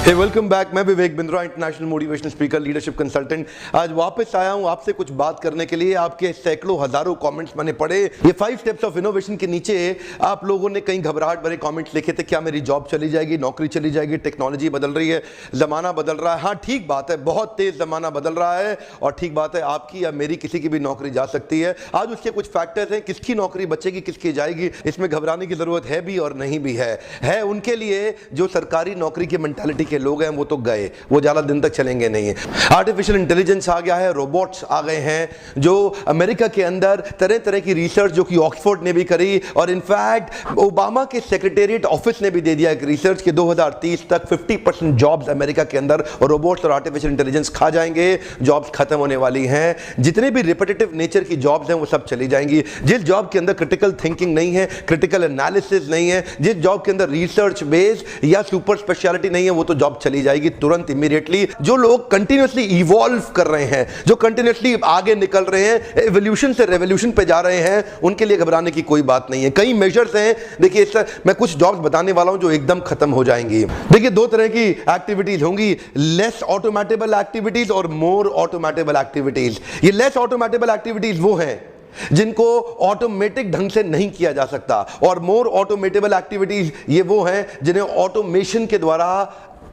Welcome back. मैं Vivek Bindra, international motivational speaker, leadership consultant. आज वापस आया हूं आपसे कुछ बात करने के लिए। आपके सैकड़ों हजारों कमेंट्स मैंने पढ़े। ये 5 स्टेप्स ऑफ इनोवेशन के नीचे आप लोगों ने कई घबराहट भरे कमेंट्स लिखे थे। क्या मेरी जॉब चली जाएगी, नौकरी चली जाएगी, टेक्नोलॉजी बदल रही है, जमाना बदल रहा है। हाँ, ठीक बात है, बहुत तेज जमाना बदल रहा है और ठीक बात है, आपकी या मेरी किसी की भी नौकरी जा सकती है। आज उसके कुछ फैक्टर्स हैं, किसकी नौकरी बचेगी, किसकी जाएगी, इसमें घबराने की जरूरत है भी और नहीं भी है उनके लिए जो सरकारी नौकरी की मेंटालिटी के लोग हैं वो तो गए, वो ज्यादा दिन तक चलेंगे नहीं। आर्टिफिशियल इंटेलिजेंस आ गया है, रोबोट्स आ गए हैं जो अमेरिका के अंदर तरह तरह की रिसर्च जो कि ऑक्सफोर्ड ने भी करी और इनफैक्ट ओबामा के सेक्रेटेरिएट ऑफिस ने भी दे दिया एक रिसर्च कि 2030 तक 50% जॉब्स अमेरिका के अंदर रोबोट्स और आर्टिफिशियल इंटेलिजेंस खा जाएंगे। जॉब्स खत्म होने वाली हैं, जितने भी रिपीटेटिव नेचर की जॉब्स हैं वो सब चली जाएंगी। जिस जॉब के अंदर क्रिटिकल थिंकिंग नहीं है, क्रिटिकल एनालिसिस नहीं है, जिस जॉब के अंदर रिसर्च बेस्ड या सुपर स्पेशलिटी नहीं है, वो तो जॉब चली जाएगी तुरंत, इमीडिएटली। जो लोग कंटिन्यूअसली इवॉल्व कर रहे हैं, जो कंटिन्यूअसली आगे निकल रहे हैं, एवोल्यूशन से रेवोल्यूशन पे जा रहे हैं, उनके लिए घबराने की कोई बात नहीं है। कई मेजर्स हैं, देखिए मैं कुछ जॉब्स बताने वाला हूं जो एकदम खत्म हो जाएंगी। देखिए, 2 तरह की एक्टिविटीज होंगी, लेस ऑटोमेटेबल एक्टिविटीज और मोर ऑटोमेटेबल एक्टिविटीज। ये लेस ऑटोमेटेबल एक्टिविटीज वो हैं जिनको ऑटोमेटिक ढंग से नहीं किया जा सकता और मोर ऑटोमेटेबल एक्टिविटीज ये वो हैं जिन्हें ऑटोमेशन के द्वारा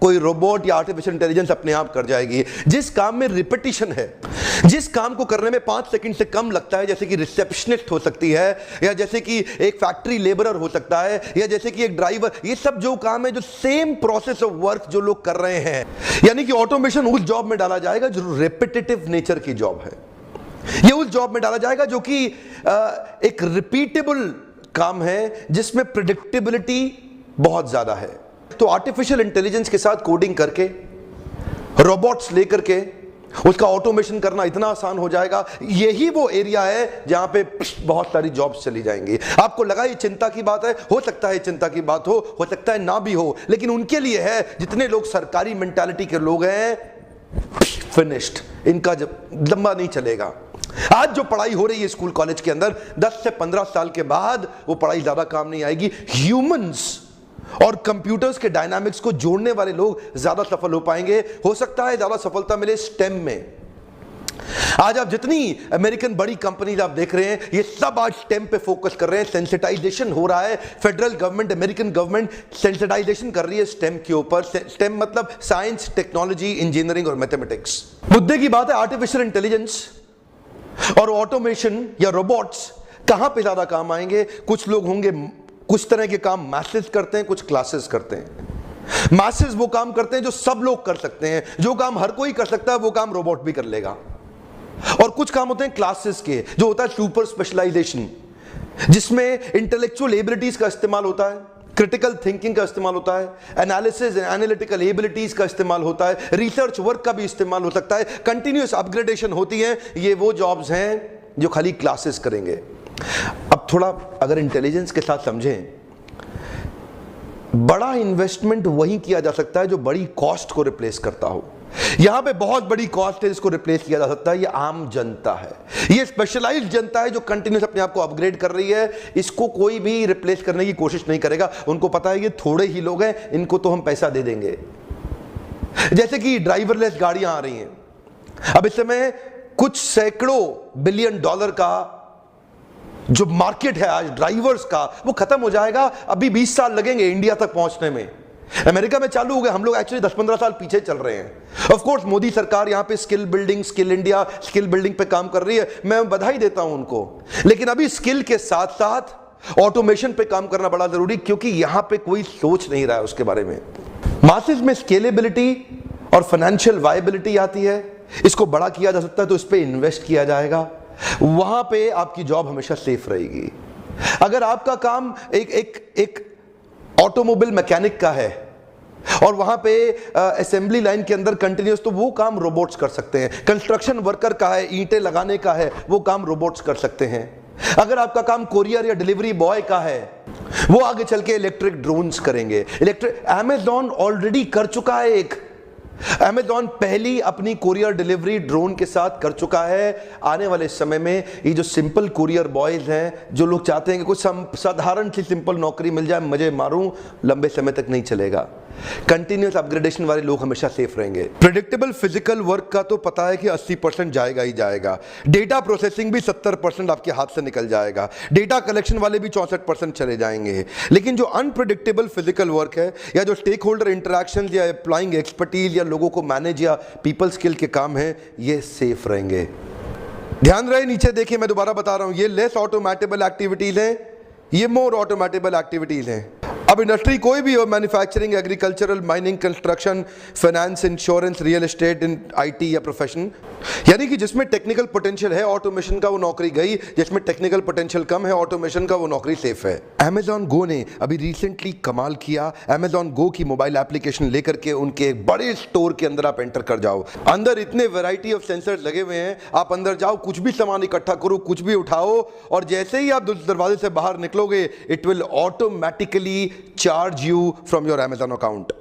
कोई रोबोट या आर्टिफिशियल इंटेलिजेंस अपने आप कर जाएगी। जिस काम में रिपीटिशन है, जिस काम को करने में 5 सेकंड से कम लगता है, जैसे कि रिसेप्शनिस्ट हो सकती है, या जैसे कि एक फैक्ट्री लेबरर हो सकता है, या जैसे कि एक ड्राइवर, ये सब जो काम है, जो सेम प्रोसेस ऑफ वर्क जो लोग कर रहे हैं, यानी कि ऑटोमेशन उस जॉब में डाला जाएगा जो रिपीटेटिव नेचर की जॉब है। ये उस जॉब में डाला जाएगा जो कि एक रिपीटेबल काम है, जिसमें प्रेडिक्टेबिलिटी बहुत ज्यादा है। तो आर्टिफिशियल इंटेलिजेंस के साथ कोडिंग करके, रोबोट्स लेकर के उसका ऑटोमेशन करना इतना आसान हो जाएगा। यही वो एरिया है जहां पे बहुत सारी जॉब्स चली जाएंगी। आपको लगा ये चिंता की बात है, हो सकता है चिंता की बात हो सकता है ना भी हो, लेकिन उनके लिए है जितने लोग सरकारी मेंटालिटी के लोग हैं, फिनिश्ड, इनका जब लंबा नहीं चलेगा। आज जो पढ़ाई हो रही है स्कूल कॉलेज के अंदर, 10 से 15 साल के बाद वो पढ़ाई ज्यादा काम नहीं आएगी। ह्यूमंस और कंप्यूटर्स के डायनामिक्स को जोड़ने वाले लोग ज्यादा सफल हो पाएंगे। हो सकता है ज्यादा सफलता मिले स्टेम में। आज आप जितनी अमेरिकन बड़ी कंपनीज आप देख रहे हैं, ये सब आज स्टेम पे फोकस कर रहे हैं। सेंसिटाइजेशन हो रहा है, federal government, American government sensitisation कर रही है स्टेम के ऊपर। स्टेम मतलब साइंस, टेक्नोलॉजी, इंजीनियरिंग और मैथमेटिक्स। मुद्दे की बात है आर्टिफिशियल इंटेलिजेंस और ऑटोमेशन या रोबोट्स कहां पे ज्यादा काम आएंगे। कुछ लोग होंगे, कुछ तरह के काम मैसेज करते हैं, कुछ क्लासेस करते हैं। मैसेज वो काम करते हैं जो सब लोग कर सकते हैं, जो काम हर कोई कर सकता है वो काम रोबोट भी कर लेगा। और कुछ काम होते हैं क्लासेस के, जो होता है सुपर स्पेशलाइजेशन, जिसमें इंटेलेक्चुअल एबिलिटीज का इस्तेमाल होता है, क्रिटिकल थिंकिंग का इस्तेमाल होता है, एनालिसिस एंड एनालिटिकल एबिलिटीज का इस्तेमाल होता है, रिसर्च वर्क का भी इस्तेमाल हो सकता है, कंटिन्यूअस अपग्रेडेशन होती है। ये वो जॉब्स हैं जो खाली क्लासेस करेंगे। अब थोड़ा अगर इंटेलिजेंस के साथ समझें, बड़ा इन्वेस्टमेंट वही किया जा सकता है जो बड़ी कॉस्ट को रिप्लेस करता हो। यहां पे बहुत बड़ी कॉस्ट है जिसको रिप्लेस किया जा सकता है, ये आम जनता है, ये स्पेशलाइज्ड जनता है जो कंटिन्यूस अपने आप को अपग्रेड कर रही है। इसको कोई भी रिप्लेस करने की कोशिश नहीं करेगा। उनको पता है ये थोड़े ही लोग हैं, इनको तो हम पैसा दे देंगे। जैसे कि ड्राइवरलेस गाड़ियां आ रही हैं, अब इस समय कुछ सैकड़ों बिलियन डॉलर का जो मार्केट है आज ड्राइवर्स का, वो खत्म हो जाएगा। अभी 20 साल लगेंगे इंडिया तक पहुंचने में। अमेरिका में चालू हो गए, हम लोग एक्चुअली 10-15 साल पीछे चल रहे हैं। ऑफ कोर्स मोदी सरकार यहां पे skill building, skill India, skill building पे काम कर रही है, मैं बधाई देता हूं उनको। लेकिन अभी स्किल के साथ साथ ऑटोमेशन पे काम करना बड़ा जरूरी, क्योंकि यहां पे कोई सोच नहीं रहा है उसके बारे में। मासेस में स्केलेबिलिटी और फाइनेंशियल वायबिलिटी आती है, इसको बड़ा किया जा सकता है तो इस पर इन्वेस्ट किया जाएगा। वहां पे आपकी जॉब हमेशा सेफ रहेगी। अगर आपका काम एक ऑटोमोबाइल मैकेनिक का है और वहां पे असेंबली लाइन के अंदर कंटिन्यूस, तो वो काम रोबोट्स कर सकते हैं। कंस्ट्रक्शन वर्कर का है, ईंटें लगाने का है, वो काम रोबोट्स कर सकते हैं। अगर आपका काम कोरियर या डिलीवरी बॉय का है, वो आगे चल के इलेक्ट्रिक ड्रोन्स करेंगे। अमेज़न ऑलरेडी कर चुका है एक, अमेज़न पहली अपनी कुरियर डिलीवरी ड्रोन के साथ कर चुका है। आने वाले समय में ये जो सिंपल कुरियर बॉयज हैं, जो लोग चाहते हैं कि कुछ साधारण सी सिंपल नौकरी मिल जाए, मजे मारूं, लंबे समय तक नहीं चलेगा। कंटिन्यूअस अपग्रेडेशन वाले लोग हमेशा सेफ रहेंगे। प्रेडिक्टेबल फिजिकल वर्क का तो पता है कि 80% जाएगा ही जाएगा। डेटा प्रोसेसिंग भी 70% आपके हाथ से निकल जाएगा। डेटा कलेक्शन वाले भी 64% चले जाएंगे। लेकिन जो अनप्रेडिक्टेबल फिजिकल वर्क है या जो स्टेक होल्डर इंटरेक्शन या अप्लाइंग एक्सपर्टीज या लोगों को मैनेज या पीपल स्किल के काम है, ये सेफ रहेंगे। ध्यान रहे, नीचे देखिए, मैं दोबारा बता रहा हूं, ये लेस ऑटोमेटेबल एक्टिविटीज हैं, ये मोर ऑटोमेटेबल एक्टिविटीज हैं। अब इंडस्ट्री कोई भी हो, manufacturing, agricultural, mining, construction, finance, insurance, real estate, in IT या प्रोफेशन, यानी कि जिसमें टेक्निकल पोटेंशियल है ऑटोमेशन का वो नौकरी गई, जिसमें टेक्निकल पोटेंशियल कम है ऑटोमेशन का वो नौकरी सेफ है। Amazon Go ने अभी रिसेंटली कमाल किया। Amazon Go की मोबाइल एप्लीकेशन लेकर के उनके एक बड़े स्टोर के अंदर आप एंटर कर जाओ। अंदर इतने वैरायटी ऑफ सेंसर्स लगे हुए हैं, आप अंदर जाओ, कुछ भी सामान इकट्ठा करो, कुछ भी उठाओ, और जैसे ही आप दरवाजे से बाहर निकलोगे, it will automatically charge you from your Amazon account.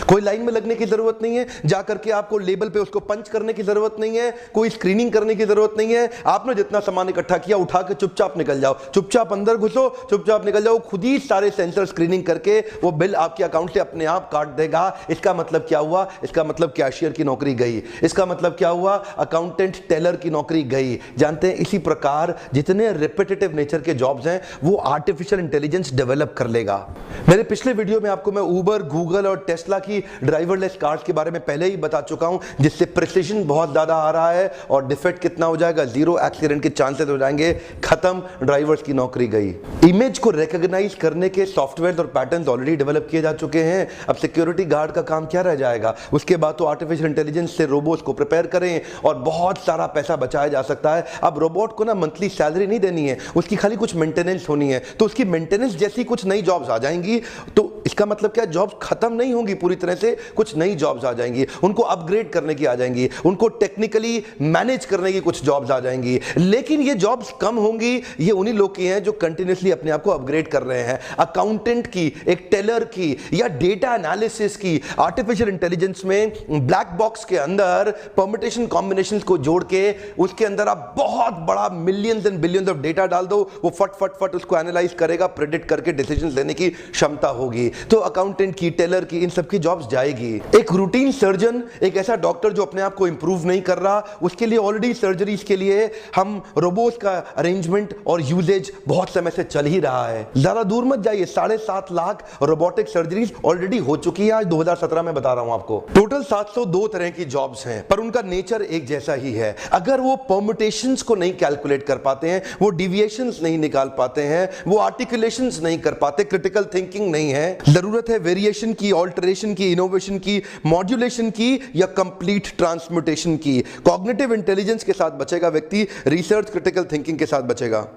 कोई लाइन में लगने की जरूरत नहीं है, जाकर के आपको लेबल पे उसको पंच करने की जरूरत नहीं है, कोई स्क्रीनिंग करने की जरूरत नहीं है। आपने जितना सामान इकट्ठा किया उठा के चुपचाप निकल जाओ, चुपचाप अंदर घुसो, चुपचाप निकल जाओ, खुद ही सारे सेंसर स्क्रीनिंग करके वो बिल आपके अकाउंट से अपने आप काट देगा। इसका मतलब क्या हुआ? इसका मतलब कैशियर की नौकरी गई। इसका मतलब क्या हुआ? अकाउंटेंट, टेलर की नौकरी गई। जानते हैं, इसी प्रकार जितने रिपीटेटिव नेचर के जॉब्स हैं वो आर्टिफिशियल इंटेलिजेंस डेवलप कर लेगा। मेरे पिछले वीडियो में आपको मैं उबर, गूगल और टेस्ला की ड्राइवरलेस कार्स के बारे में पहले ही बता चुका हूं, जिससे प्रिसिजन बहुत ज्यादा आ रहा है और डिफेक्ट कितना हो जाएगा, 0 एक्सीडेंट के चांसेस हो जाएंगे। खत्म, ड्राइवर्स की नौकरी गई। इमेज को रिकॉग्नाइज करने के सॉफ्टवेयर और पैटर्न्स ऑलरेडी डेवलप किए जा चुके हैं। अब सिक्योरिटी गार्ड का काम क्या रह जाएगा? उसके बाद तो आर्टिफिशियल इंटेलिजेंस से रोबोट्स को प्रिपेयर करें और बहुत सारा पैसा बचाया जा सकता है। अब रोबोट को ना मंथली सैलरी नहीं देनी है, उसकी खाली कुछ मेंटेनेंस होनी है, तो उसकी मेंटेनेंस जैसी कुछ नई जॉब्स आ जाएंगी। तो इसका मतलब क्या, जॉब्स खत्म नहीं होंगी पूरी तरह से, कुछ नई जॉब्स आ जाएंगी, उनको अपग्रेड करने की आ जाएंगी, उनको टेक्निकली मैनेज करने की कुछ जॉब्स आ जाएंगी। लेकिन ये जॉब्स कम होंगी, ये उन्हीं लोग की हैं जो कंटिन्यूअसली अपने आप को अपग्रेड कर रहे हैं। अकाउंटेंट की, एक टेलर की या डेटा एनालिसिस की, आर्टिफिशियल इंटेलिजेंस में ब्लैक बॉक्स के अंदर परम्यूटेशन कॉम्बिनेशंस को जोड़ के उसके अंदर आप बहुत बड़ा millions and billions of data डाल दो, वो फट फट फट उसको एनालाइज करेगा, प्रेडिक्ट करके डिसीजन लेने की क्षमता होगी। तो अकाउंटेंट की, टेलर की, इन सब की जॉब्स जाएगी। एक रूटीन सर्जन, एक ऐसा डॉक्टर जो अपने आप को इंप्रूव नहीं कर रहा, उसके लिए ऑलरेडी सर्जरीज के लिए हम रोबोट्स का अरेंजमेंट और यूजेज बहुत समय से चल ही रहा है। ज्यादा दूर मत जाइए, 7.5 लाख रोबोटिक सर्जरीज ऑलरेडी हो चुकी है। आज 2017 में बता रहा हूं आपको। टोटल 702 तरह की जॉब्स हैं, पर उनका नेचर एक जैसा ही है। अगर वो परम्यूटेशंस को नहीं कैलकुलेट कर पाते हैं, वो डिविएशंस नहीं निकाल पाते हैं, वो आर्टिकुलेशंस नहीं कर पाते, क्रिटिकल थिंकिंग नहीं है, जरूरत है वेरिएशन की, ऑल्टरेशन की, इनोवेशन की, मॉड्यूलेशन की या कंप्लीट ट्रांसम्यूटेशन की। कॉग्निटिव इंटेलिजेंस के साथ बचेगा व्यक्ति, रिसर्च क्रिटिकल थिंकिंग के साथ बचेगा।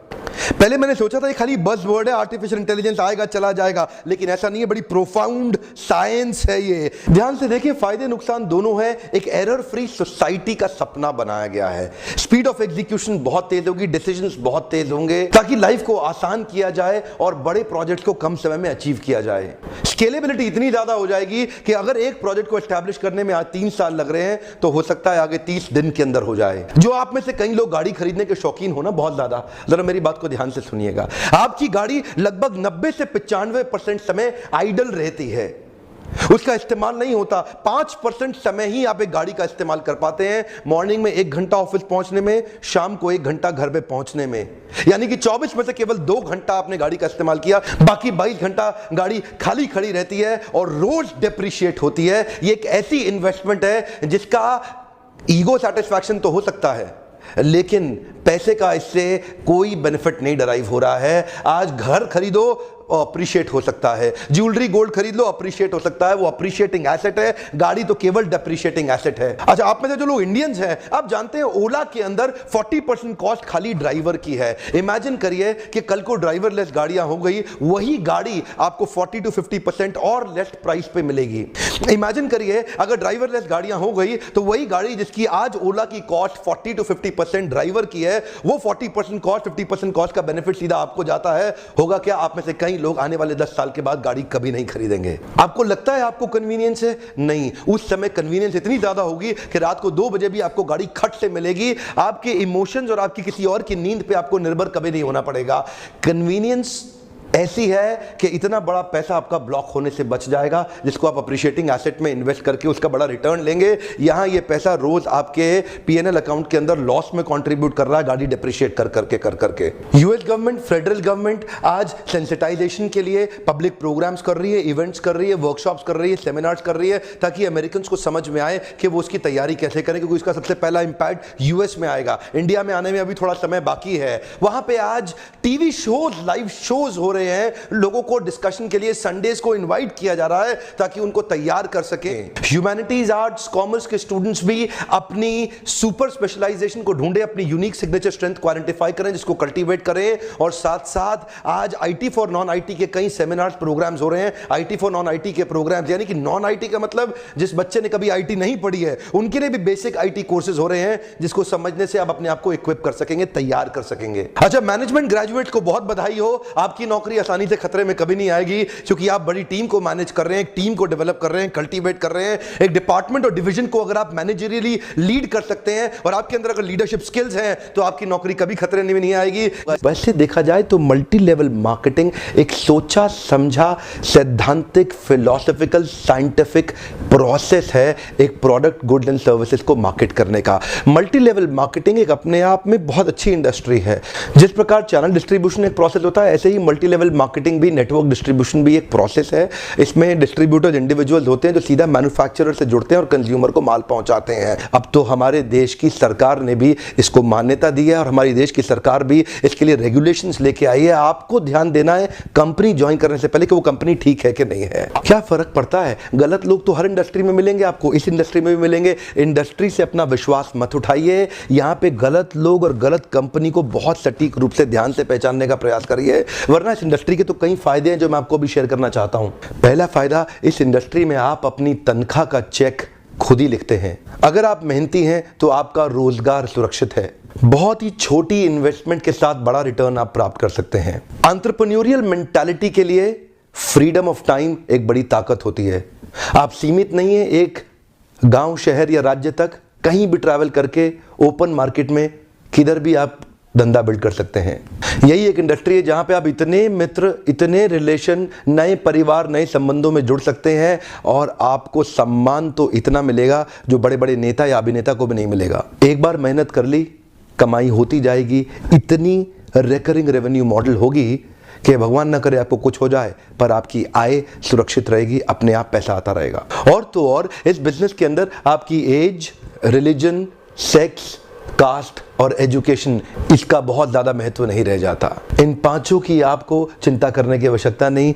पहले मैंने सोचा था ये खाली बज़ वर्ड है, आर्टिफिशियल इंटेलिजेंस आएगा चला जाएगा, लेकिन ऐसा नहीं है, बड़ी प्रोफाउंड साइंस है ये। ध्यान से देखिए, फायदे नुकसान दोनों है। एक एरर फ्री सोसाइटी का सपना बनाया गया है। स्पीड ऑफ एग्जीक्यूशन बहुत तेज होगी, डिसीजंस बहुत तेज होंगे, ताकि लाइफ को आसान किया जाए और बड़े प्रोजेक्ट्स को कम समय में अचीव किया जाए। स्केलेबिलिटी इतनी ज्यादा हो जाएगी कि अगर एक प्रोजेक्ट को एस्टैब्लिश करने में आज 3 साल लग रहे हैं, तो हो सकता है आगे 30 दिन के अंदर हो जाए। जो आप में से कई लोग गाड़ी खरीदने के शौकीन हो ना, बहुत ज्यादा, जरा मेरी बात को ध्यान से सुनिएगा। आपकी गाड़ी लगभग 90 से 95% समय आइडल रहती है, उसका इस्तेमाल नहीं होता। 5% समय ही आप एक गाड़ी का इस्तेमाल कर पाते हैं। मॉर्निंग में 1 घंटा ऑफिस पहुंचने में, शाम को 1 घंटा घर पे पहुंचने में, यानी कि 24 में से केवल 2 घंटा आपने गाड़ी का इस्तेमाल किया, बाकी 22 घंटा गाड़ी खाली खड़ी रहती है और रोज डेप्रिशिएट होती है। ये एक ऐसी इन्वेस्टमेंट है जिसका ईगो सेटिस्फैक्शन तो हो सकता है, लेकिन पैसे का इससे कोई बेनिफिट नहीं डराइव हो रहा है। आज घर खरीदो, अप्रिशिएट हो सकता है, ज्वेलरी गोल्ड खरीद लो, अप्रिशिएट हो सकता है, वो अप्रिशिएटिंग एसेट है। गाड़ी तो केवल डेप्रिशिएटिंग एसेट है। अच्छा, आप में से जो लोग इंडियंस हैं, आप जानते हैं ओला के अंदर 40% कॉस्ट खाली ड्राइवर की है। इमेजिन करिए कि कल को ड्राइवरलेस गाड़ियां हो गई, वही गाड़ी आपको 40 to 50% और लेस प्राइस पे मिलेगी। इमेजिन करिए अगर ड्राइवरलेस गाड़ियां हो गई, तो वही गाड़ी जिसकी आज ओला की कॉस्ट 40 to 50% ड्राइवर की है, वो 40% कॉस्ट, 50% कॉस्ट का बेनिफिट सीधा आपको जाता है। होगा क्या, आप में से कई लोग आने वाले 10 साल के बाद गाड़ी कभी नहीं खरीदेंगे। आपको लगता है आपको कन्वीनियंस है? नहीं, उस समय कन्वीनियंस इतनी ज्यादा होगी कि रात को 2 बजे भी आपको गाड़ी खट से मिलेगी। आपके इमोशंस और आपकी किसी और की नींद पे आपको निर्भर कभी नहीं होना पड़ेगा। कन्वीनियंस ऐसी है कि इतना बड़ा पैसा आपका ब्लॉक होने से बच जाएगा, जिसको आप अप्रिशिएटिंग एसेट में इन्वेस्ट करके उसका बड़ा रिटर्न लेंगे। यहां ये पैसा रोज आपके पीएनएल अकाउंट के अंदर लॉस में कंट्रीब्यूट कर रहा है, गाड़ी डिप्रिशिएट कर करके। यूएस गवर्नमेंट, फेडरल गवर्नमेंट आज सेंसिटाइजेशन के लिए पब्लिक प्रोग्राम्स कर रही है, इवेंट्स कर रही है, वर्कशॉप्स कर रही है, सेमिनार्स कर रही है, ताकि अमेरिकन को समझ में आए कि वो उसकी तैयारी कैसे करें, क्योंकि इसका सबसे पहला इंपैक्ट यूएस में आएगा। इंडिया में आने में अभी थोड़ा समय बाकी है। वहां पे आज टीवी शोज, लाइव शोज हो रहे हैं, लोगों को डिस्कशन के लिए संडेज को इनवाइट किया जा रहा है ताकि उनको तैयार कर सके। ह्यूमैनिटीज, आर्ट्स, कॉमर्स के स्टूडेंट्स भी अपनी सुपर स्पेशलाइजेशन को ढूंढे, अपनी यूनिक सिग्नेचर स्ट्रेंथ को आइडेंटिफाई करें, जिसको कल्टीवेट करें। और साथ साथ आज आईटी फॉर नॉन आईटी के कई सेमिनार्स, प्रोग्राम्स हो रहे हैं। आईटी फॉर नॉन आईटी के प्रोग्राम्स, यानी कि नॉन आईटी का मतलब जिस बच्चे ने कभी आईटी नहीं पढ़ी है, उनके लिए भी बेसिक आईटी कोर्सेज हो रहे हैं, जिसको समझने से आप अपने आप को इक्विप कर सकेंगे, तैयार कर सकेंगे। अच्छा, मैनेजमेंट ग्रेजुएट को बहुत बधाई हो, आपकी नौकरी आसानी से खतरे में कभी नहीं आएगी, क्योंकि आप बड़ी टीम को मैनेज कर रहे हैं, एक टीम को डेवलप कर रहे हैं, कल्टीवेट कर रहे हैं। एक डिपार्टमेंट और डिवीजन को अगर आप मैनेजरियली लीड कर सकते हैं और आपके अंदर अगर लीडरशिप स्किल्स हैं, तो आपकी नौकरी कभी खतरे में नहीं आएगी। वैसे देखा जाए तो मल्टी लेवल मार्केटिंग एक सोचा समझा, सैद्धांतिक, फिलोसॉफिकल, साइंटिफिक प्रोसेस है एक प्रोडक्ट, गुड एंड सर्विसेज को मार्केट करने का। मल्टी लेवल मार्केटिंग एक अपने आप में बहुत अच्छी इंडस्ट्री है। जिस प्रकार चैनल डिस्ट्रीब्यूशन एक प्रोसेस होता है, ऐसे ही मल्टी लेवल मार्केटिंग भी, नेटवर्क डिस्ट्रीब्यूशन भी एक प्रोसेस है। इसमें डिस्ट्रीब्यूटर्स इंडिविजुअल्स होते हैं जो सीधा मैन्युफैक्चरर से जुड़ते हैं और कंज्यूमर को माल पहुंचाते हैं। अब तो हमारे देश की सरकार ने भी इसको मान्यता दी है और हमारी देश की सरकार भी इसके लिए रेगुलेशंस लेके आई है। आपको ध्यान देना है कंपनी ज्वाइन करने से पहले कि वो कंपनी ठीक है कि नहीं है। क्या फर्क पड़ता है? गलत लोग तो हर इंडस्ट्री में मिलेंगे, आपको इस इंडस्ट्री में भी मिलेंगे। इंडस्ट्री से अपना विश्वास मत उठाइए। यहां पे गलत लोग और गलत कंपनी को बहुत सटीक रूप से ध्यान से पहचानने का प्रयास करिए, वरना इस इंडस्ट्री के तो कई फायदे हैं जो मैं आपको भी शेयर करना चाहता हूं। पहला फायदा, इस इंडस्ट्री में आप अपनी तनख्वाह का चेक खुद ही लिखते हैं। अगर आप मेहनती हैं तो आपका रोजगार सुरक्षित है। बहुत ही छोटी इन्वेस्टमेंट के साथ बड़ा रिटर्न आप प्राप्त कर सकते हैं। एंटरप्रेन्योरियल मेंटालिटी के लिए फ्रीडम ऑफ टाइम एक बड़ी ताकत होती है। आप सीमित नहीं है एक गांव, शहर या राज्य तक, कहीं भी ट्रैवल करके ओपन मार्केट में किधर भी आप धंधा बिल्ड कर सकते हैं। यही एक इंडस्ट्री है जहां पे आप इतने मित्र, इतने रिलेशन, नए परिवार, नए संबंधों में जुड़ सकते हैं और आपको सम्मान तो इतना मिलेगा जो बड़े बड़े नेता या अभिनेता को भी नहीं मिलेगा। एक बार मेहनत कर ली, कमाई होती जाएगी। इतनी रिकरिंग रेवेन्यू मॉडल होगी कि भगवान ना करे आपको कुछ हो जाए, पर आपकी आय सुरक्षित रहेगी, अपने आप पैसा आता रहेगा। और तो और इस बिजनेस के अंदर आपकी एज, रिलीजन, सेक्स, कास्ट और एजुकेशन, इसका बहुत ज्यादा महत्व नहीं रह जाता। इन पांचों की आपको चिंता करने की आवश्यकता नहीं।